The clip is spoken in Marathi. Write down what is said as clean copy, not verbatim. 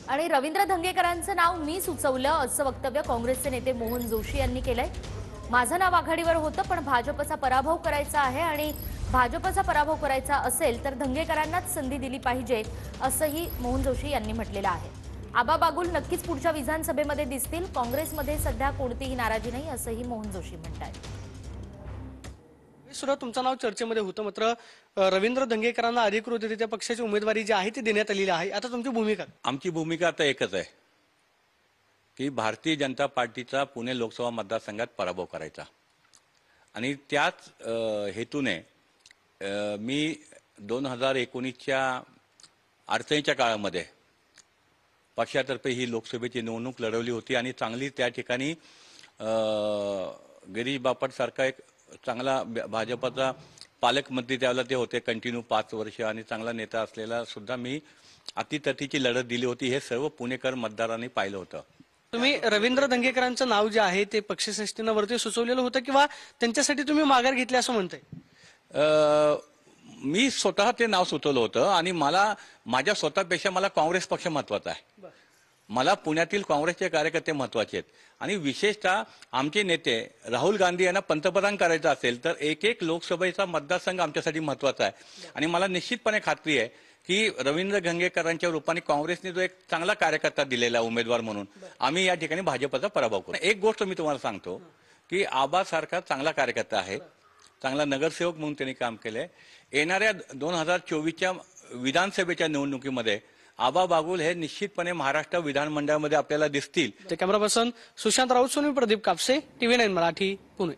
आणि रवींद्र धंगेकरांचं नाव मी सुचवलं असं वक्तव्य काँग्रेसचे नेते मोहन जोशी यांनी केलंय। माझं नाव आघाडीवर होतं, पण भाजपचा पराभव करायचा आहे आणि भाजपचा पराभव करायचा असेल तर धंगेकरांनाच संधी दिली पाहिजे असंही मोहन जोशी यांनी म्हटलेलं आहे। आबा बागुल नक्कीच पुढच्या विधानसभेमध्ये दिसतील। काँग्रेसमध्ये सध्या कोणतीही नाराजी नाही असंही मोहन जोशी म्हणतात। सुद्धा तुमचं नाव चर्चेमध्ये होतं, मात्र रवींद्र धंगेकरांना अधिकृतरित्या पक्षाची उमेदवारी जी आहे ती देण्यात आलेली आहे। आता तुमची भूमिका? आमची भूमिका आता एकच आहे की भारतीय जनता पार्टीचा पुणे लोकसभा मतदारसंघात पराभव करायचा आणि त्याच हेतूने मी 2019च्या अडचणीच्या काळामध्ये पक्षातर्फे ही लोकसभेची निवडणूक लढवली होती आणि चांगली त्या ठिकाणी गिरीश बापट सारखा एक चांगला भाजपचा पालकमंत्री त्यावेळेला ते होते कंटिन्यू 5 वर्ष आणि चांगला नेता असलेला सुद्धा मी अतितटीची लढत दिली होती। हे सर्व पुणेकर मतदारांनी पाहिलं होतं। तुम्ही रवींद्र धंगेकरांचं नाव जे आहे ते पक्षश्रेष्ठींना वरती सुचवलेलं होतं किंवा त्यांच्यासाठी तुम्ही माघार घेतली असं म्हणताय? मी स्वतः ते नाव सुचवलं होतं आणि मला माझ्या स्वतःपेक्षा मला काँग्रेस पक्ष महत्वाचा आहे। मला पुण्यातील काँग्रेसचे कार्यकर्ते महत्वाचे आहेत आणि विशेषतः आमचे नेते राहुल गांधी यांना पंतप्रधान करायचं असेल तर एक लोकसभेचा मतदारसंघ आमच्यासाठी महत्वाचा आहे आणि मला निश्चितपणे खात्री आहे की रवींद्र धंगेकरांच्या रूपाने काँग्रेसने जो एक चांगला कार्यकर्ता दिलेला उमेदवार म्हणून आम्ही या ठिकाणी भाजपचा पराभव करू। एक गोष्ट मी तुम्हाला सांगतो की आबा सारखा चांगला कार्यकर्ता आहे, चांगला नगरसेवक म्हणून त्यांनी काम केलंय। येणाऱ्या 2024च्या विधानसभेच्या निवडणुकीमध्ये आबा बागुल हे निश्चितपणे महाराष्ट्र विधानमंडळामध्ये आपल्याला दिसतील। Camera person Sushant Raut, Pradeep Kapse, TV9 Marathi, Pune.